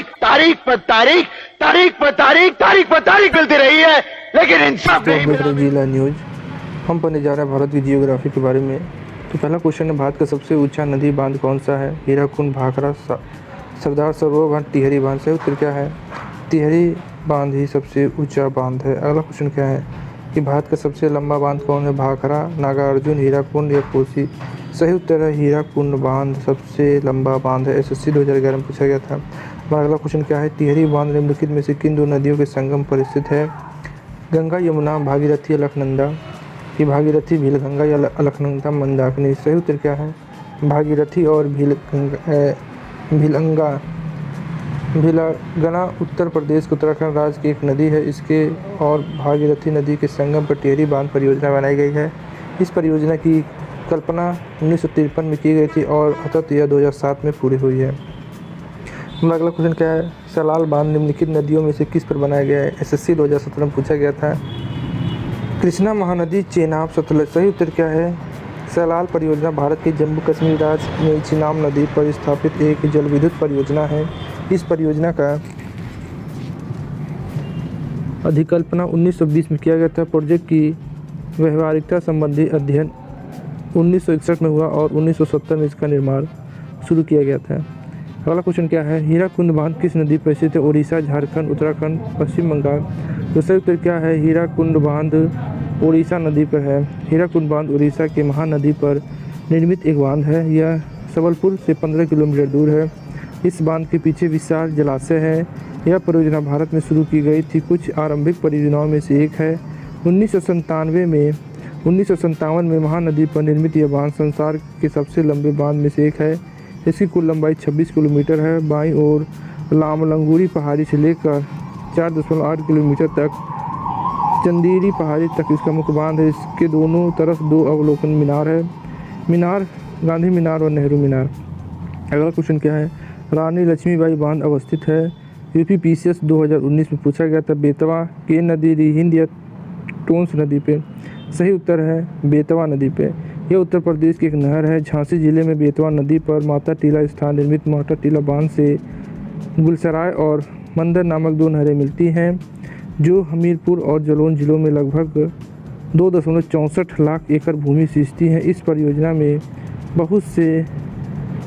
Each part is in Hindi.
तारीख पर तारीख, तारीख पर तारीख, तारीख पर तारीख मिलती रही है, लेकिन इंसाफ नहीं मिला। जिला न्यूज हम पढ़ने जा रहे हैं भारत की जियोग्राफी के बारे में। तो पहला क्वेश्चन है, भारत का सबसे ऊंचा नदी बांध कौन सा है? हीराकुंड, भाखड़ा, सरदार सरोवर बांध, टिहरी बांध। सही उत्तर क्या है? टिहरी बांध ही सबसे ऊंचा बांध है। अगला क्वेश्चन क्या है कि भारत का सबसे लंबा बांध कौन है? भाखड़ा, नागार्जुन, हीराकुंड या कोसी। सही उत्तर है हीराकुंड बांध सबसे लंबा बांध है। SSC 2011 में पूछा गया था। हमारा अगला क्वेश्चन क्या है? टिहरी बांध निम्नलिखित में से किन दो नदियों के संगम पर स्थित है? गंगा यमुना, भागीरथी, अलकनंदा। कि भागीरथी, भीलगंगा या अलकनंदा, मंदाकिनी। सही उत्तर क्या है? भागीरथी और भीलगना उत्तर प्रदेश के उत्तराखंड राज्य की एक नदी है। इसके और भागीरथी नदी के संगम पर टिहरी बांध परियोजना बनाई गई है। इस परियोजना की कल्पना 1953 में की गई थी और अतः यह 2007 में पूरी हुई है। हमारा अगला क्वेश्चन क्या है? सलाल बांध निम्नलिखित नदियों में से किस पर बनाया गया है? SSC 2017 में पूछा गया था। कृष्णा, महानदी, चेनाब, सतलज। सही उत्तर क्या है? सलाल परियोजना भारत के जम्मू कश्मीर राज्य में चिनाब नदी पर स्थापित एक जल विद्युत परियोजना है। इस परियोजना का अधिकल्पना 1920 में किया गया था। प्रोजेक्ट की व्यवहारिकता संबंधी अध्ययन 1961 में हुआ और 1970 में इसका निर्माण शुरू किया गया था। अगला क्वेश्चन क्या है? हीराकुंड बांध किस नदी पर स्थित है? उड़ीसा, झारखंड, उत्तराखंड, पश्चिम बंगाल। तो सही उत्तर क्या है? हीराकुंड बांध उड़ीसा नदी पर है। हीराकुंड बांध उड़ीसा के महानदी पर निर्मित एक बांध है। यह सबलपुर से 15 किलोमीटर दूर है। इस बांध के पीछे विशाल जलाशय है। यह परियोजना भारत में शुरू की गई थी। कुछ आरंभिक परियोजनाओं में से एक है। 1957 में महानदी पर निर्मित यह बांध संसार के सबसे लंबे बांध में से एक है। इसकी कुल लंबाई 26 किलोमीटर है। बाईं ओर लामलंगूरी पहाड़ी से लेकर 4.8 किलोमीटर तक चंदेरी पहाड़ी तक इसका मुख्य बांध है। इसके दोनों तरफ दो अवलोकन मीनार है। गांधी मीनार और नेहरू मीनार। अगला क्वेश्चन क्या है? रानी लक्ष्मीबाई बांध अवस्थित है। UPPCS 2019 में पूछा गया था। बेतवा, केन नदी, रिहिंद या टोंस नदी पे। सही उत्तर है बेतवा नदी पे। यह उत्तर प्रदेश की एक नहर है। झांसी जिले में बेतवा नदी पर माता टीला स्थान निर्मित माता टीला बांध से गुलसराय और मंदर नामक दो नहरें मिलती हैं, जो हमीरपुर और जलौन जिलों में लगभग 2.64 लाख एकड़ भूमि सींचती हैं। इस परियोजना में बहुत से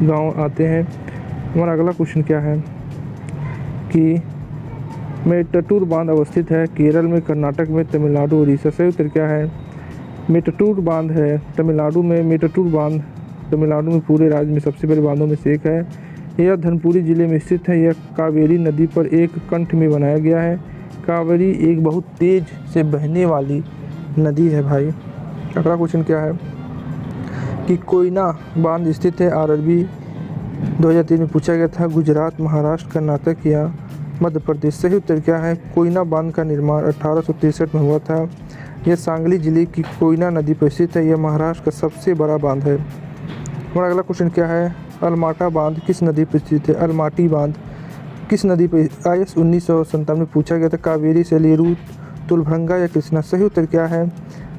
गांव आते हैं। हमारा अगला क्वेश्चन क्या है कि मेट्टूर बांध अवस्थित है। केरल में, कर्नाटक में, तमिलनाडु, उड़ीसा। सही उत्तर क्या है? मेट्टूर बांध है तमिलनाडु में। मेट्टूर बांध तमिलनाडु में पूरे राज्य में सबसे बड़े बांधों में से एक है। यह धनपुरी जिले में स्थित है। यह कावेरी नदी पर एक कंठ में बनाया गया है। कावेरी एक बहुत तेज से बहने वाली नदी है भाई। अगला क्वेश्चन क्या है कि कोयना बांध स्थित है। RRB 2003 में पूछा गया था। गुजरात, महाराष्ट्र, कर्नाटक या मध्य प्रदेश। सही उत्तर क्या है? कोयना बांध का निर्माण 1863 में हुआ था। यह सांगली जिले की कोयना नदी पर स्थित है। यह महाराष्ट्र का सबसे बड़ा बांध है। हमारा अगला क्वेश्चन क्या है? अलमाटा बांध किस नदी पर स्थित है? अलमाटी बांध किस नदी पर? IS 1997 में पूछा गया था। कावेरी, सेलेरू, तुलभंगा या कृष्णा। सही उत्तर क्या है?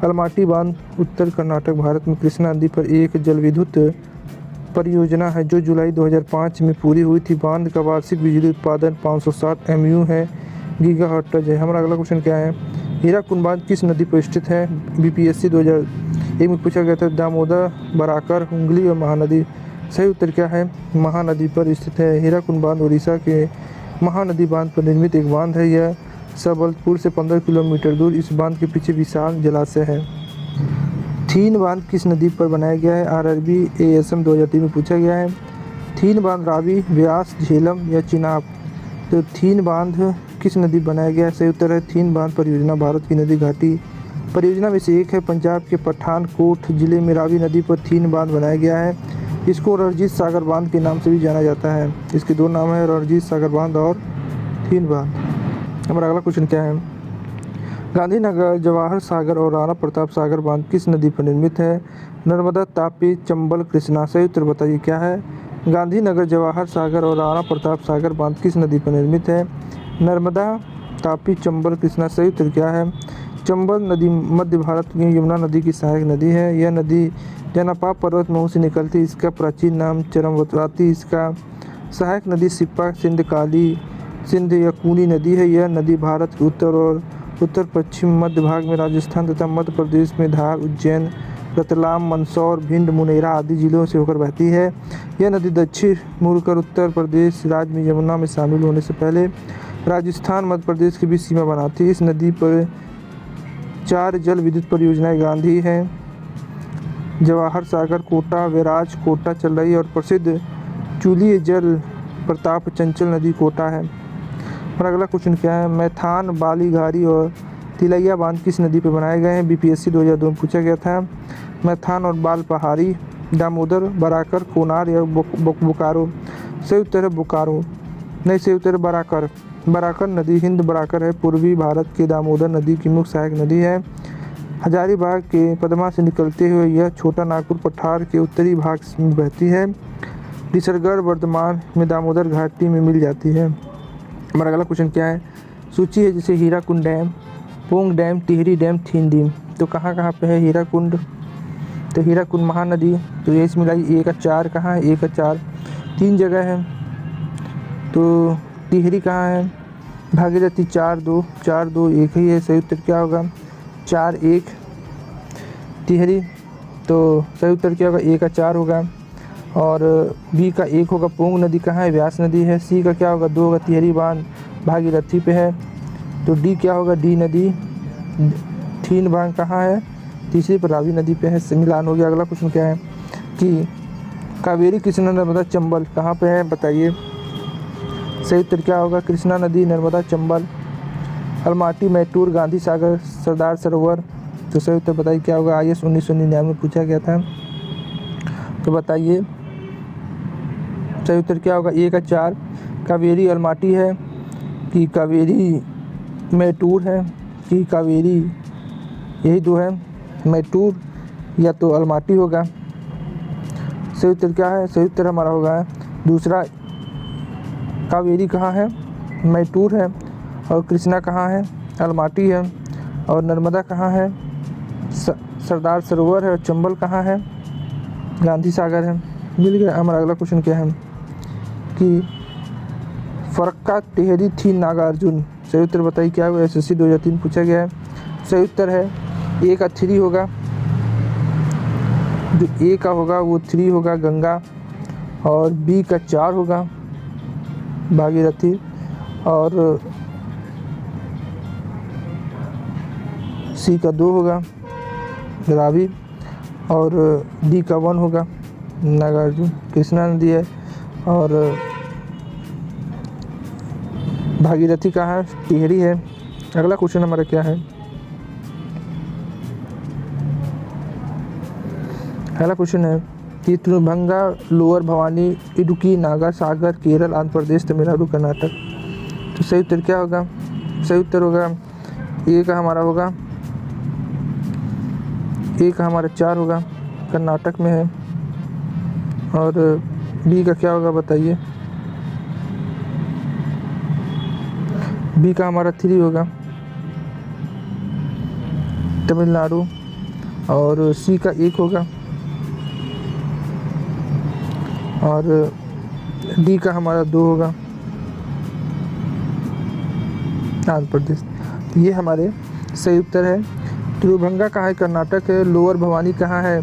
अलमाटी बांध उत्तर कर्नाटक भारत में कृष्णा नदी पर एक जल विद्युत परियोजना है जो जुलाई 2005 में पूरी हुई थी। बांध का वार्षिक बिजली उत्पादन 560 MU है, गीगाहर्ट्ज है। हमारा अगला क्वेश्चन क्या है? हीराकुंड बांध किस नदी पर स्थित है? BPSC 2001 में पूछा गया था। दामोदर, बराकर, हुगली और महानदी। सही उत्तर क्या है? महानदी पर स्थित है। हीराकुंड बांध उड़ीसा के महानदी बांध पर निर्मित एक बांध है। यह सबलपुर से 15 किलोमीटर दूर। इस बांध के पीछे विशाल जलाशय है। थीन बांध किस नदी पर बनाया गया है? RRB ASM 2003 में पूछा गया है। थीन बांध रावी, व्यास, झेलम या चिनाब। तो थीन बांध किस नदी बनाया गया है? सही उत्तर है थीन बांध परियोजना भारत की नदी घाटी परियोजना में से एक है। पंजाब के पठानकोट जिले में रावी नदी पर थीन बांध बनाया गया है। इसको रणजीत सागर बांध के नाम से भी जाना जाता है। इसके दो नाम है, रणजीत सागर बांध और थीन बांध। हमारा अगला क्वेश्चन क्या है? गांधीनगर, जवाहर सागर और राणा प्रताप सागर बांध किस नदी पर निर्मित है? नर्मदा, तापी, चंबल, कृष्णा। सही उत्तर बताइए क्या है? गांधीनगर, जवाहर सागर और राणा प्रताप सागर बांध किस नदी पर निर्मित है? नर्मदा, तापी, चंबल, कृष्णा। सही उत्तर क्या है? चंबल नदी मध्य भारत की यमुना नदी की सहायक नदी है। यह नदी जनापा पर्वतमहू से निकलती। इसका प्राचीन नाम चरमवती, इसका सहायक नदी सिप्पा, सिंध काली, सिंध या कूनी नदी है। यह नदी भारत के उत्तर और उत्तर पश्चिम मध्य भाग में राजस्थान तथा मध्य प्रदेश में धार, उज्जैन, रतलाम, मंदसौर, भिंड, मुनेरा आदि जिलों से होकर बहती है। यह नदी दक्षिण मुड़कर उत्तर प्रदेश राज्य में यमुना में शामिल होने से पहले राजस्थान मध्य प्रदेश के बीच सीमा बनाती है। इस नदी पर 4 जल विद्युत परियोजनाएं गांधी हैं, जवाहर सागर, कोटा, बैराज कोटा चल और प्रसिद्ध चूलिए जल प्रताप चंचल नदी कोटा है। और अगला क्वेश्चन क्या है, मैथान, बालीघारी और तिलैया बांध किस नदी पर बनाए गए हैं? बीपीएससी 2002 में पूछा गया था। मैथान और बाल पहाड़ी, दामोदर, बराकर, कोनार या बोकारो? सही उत्तर है बोकारो, नहीं सही उत्तर है बराकर। बराकर नदी हिंद बराकर है, पूर्वी भारत के दामोदर नदी की मुख्य सहायक नदी है। हजारीबाग के पदमा से निकलते हुए यह छोटा नागपुर पठार के उत्तरी भाग में बहती है। डिसरगढ़ वर्धमान में दामोदर घाटी में मिल जाती है। हमारा अगला क्वेश्चन क्या है, सूची है जैसे Hirakud dam, Pong dam, Tehri dam, Thein dam, तो कहाँ कहाँ पे है हीराकुंड? तो हीराकुंड महानदी, तो ये इसमें मिलाई ए का 4 कहाँ है? ए का 4 3 जगह है। तो टिहरी कहाँ है? भागीरथी 4-2 4-2 एक ही है, सही उत्तर क्या होगा? 4-1 टिहरी, तो सही उत्तर क्या होगा? ए का 4 होगा। और बी का 1 होगा। पोंग नदी कहाँ है? व्यास नदी है। सी का क्या होगा? 2 होगा। टिहरी बांध भागीरथी पे है, तो डी क्या होगा? डी नदी। थीन बांध कहाँ है? तीसरी पर रावी नदी पे है, मिलान हो गया। अगला क्वेश्चन क्या है कि कावेरी कृष्णा नर्मदा चंबल कहाँ पे है? बताइए। सही उत्तर क्या होगा? कृष्णा नदी, नर्मदा, चंबल। अलमाटी, मैटूर, गांधी सागर, सरदार सरोवर, तो सही उत्तर बताइए क्या होगा? IAS 1999 में पूछा गया था, तो बताइए सही उत्तर क्या होगा? ए का 4 कावेरी अलमाटी है कि कावेरी मैटूर है कि कावेरी, यही 2 है, मैटूर या तो अलमाटी होगा। सही उत्तर क्या है? सही उत्तर हमारा होगा दूसरा, कावेरी कहाँ है? मैटूर है। और कृष्णा कहाँ है? अलमाटी है। और नर्मदा कहाँ है? सरदार सरोवर है। और चंबल कहाँ है? गांधी सागर है। मिल गया। हमारा अगला क्वेश्चन क्या है कि फरक्का, टिहरी, थी, नागार्जुन, सही उत्तर बताइए क्या होगा? SSC 2003 पूछा गया है। सही उत्तर है ए का 3 होगा, जो ए का होगा वो 3 होगा गंगा, और बी का 4 होगा भागीरथी, और सी का 2 होगा रावी, और डी का 1 होगा नागार्जुन। कृष्णा नदी है। और भागीरथी कहाँ है? टिहरी है। अगला क्वेश्चन हमारा क्या है, अगला क्वेश्चन है कि त्रिभंगा, लोअर भवानी, इडुक्की, नागा सागर, केरल, आंध्र प्रदेश, तमिलनाडु, कर्नाटक, तो सही उत्तर क्या होगा? सही उत्तर होगा ए का हमारा होगा, ए का हमारा 4 होगा, कर्नाटक में है। और बी का क्या होगा बताइए? बी का हमारा 3 होगा, तमिलनाडु। और सी का 1 होगा, और डी का हमारा 2 होगा, आंध्र प्रदेश। तो ये हमारे सही उत्तर है। त्रिभंगा कहाँ है? कर्नाटक है। लोअर भवानी कहाँ है?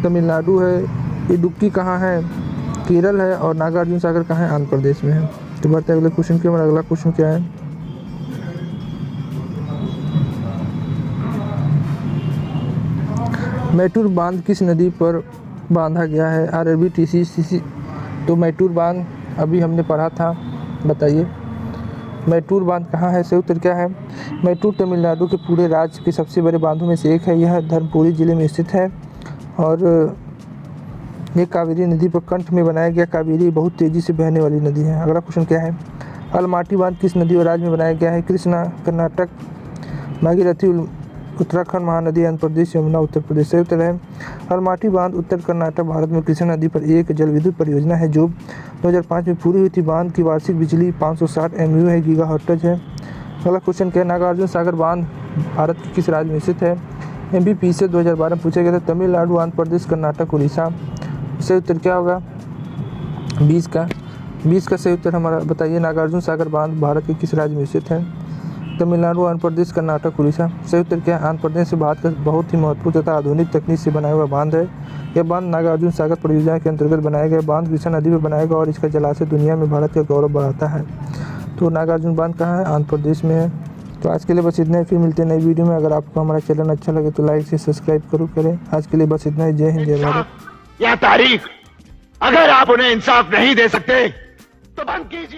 तमिलनाडु है। इडुक्की कहाँ है? केरल है। और नागार्जुन सागर कहाँ है? आंध्र प्रदेश में है। तो बढ़ते हैं अगले क्वेश्चन की। हमारा अगला क्वेश्चन क्या है, मैटूर बांध किस नदी पर बांधा गया है? RRB, TC, CC, तो मैटूर बांध अभी हमने पढ़ा था, बताइए मैटूर बांध कहाँ है? सही उत्तर क्या है? मैटूर तमिलनाडु के पूरे राज्य के सबसे बड़े बांधों में से एक है। यह धर्मपुरी जिले में स्थित है। और ये कावेरी नदी पर कंठ में बनाया गया। कावेरी बहुत तेज़ी से बहने वाली नदी है। अगला क्वेश्चन क्या है, अलमाटी बांध किस नदी और राज्य में बनाया गया है? कृष्णा कर्नाटक, भागीरथी उत्तराखंड, महानदी आंध्र प्रदेश, यमुना उत्तर प्रदेश। सही उत्तर है अलमाटी बांध उत्तर कर्नाटक भारत में कृष्णा नदी पर एक जल विद्युत परियोजना है जो 2005 में पूरी हुई थी। बांध की वार्षिक बिजली 560 MU है, गीगाहर्ट्ज है। अगला क्वेश्चन क्या है, नागार्जुन सागर बांध भारत के किस राज्य में स्थित है? MBP से 2012 में पूछा गया था। तमिलनाडु, आंध्र प्रदेश, कर्नाटक, उड़ीसा। सही उत्तर क्या होगा? 20 का 20 का सही उत्तर हमारा बताइए। नागार्जुन सागर बांध भारत के किस राज्य में स्थित है? तमिलनाडु, आंध्र प्रदेश, कर्नाटक, उड़ीसा। सही उत्तर क्या है? आंध्र प्रदेश से भारत का बहुत ही महत्वपूर्ण तथा आधुनिक तकनीक से बनाया हुआ बांध है। यह बांध नागार्जुन सागर परियोजना के अंतर्गत बनाया गया बांध कृष्णा नदी में बनाया गया और इसका जलाशय दुनिया में भारत का गौरव बढ़ाता है। तो नागार्जुन बांध कहाँ है? आंध्र प्रदेश में है। तो आज के लिए बस इतना ही, फिर मिलते हैं नई वीडियो में। अगर आपको हमारा चैनल अच्छा लगे तो लाइक से सब्सक्राइब जरूर करें। आज के लिए बस इतना ही। जय हिंद, जय भारत। या तारीख, अगर आप उन्हें इंसाफ नहीं दे सकते तो बंद कीजिए।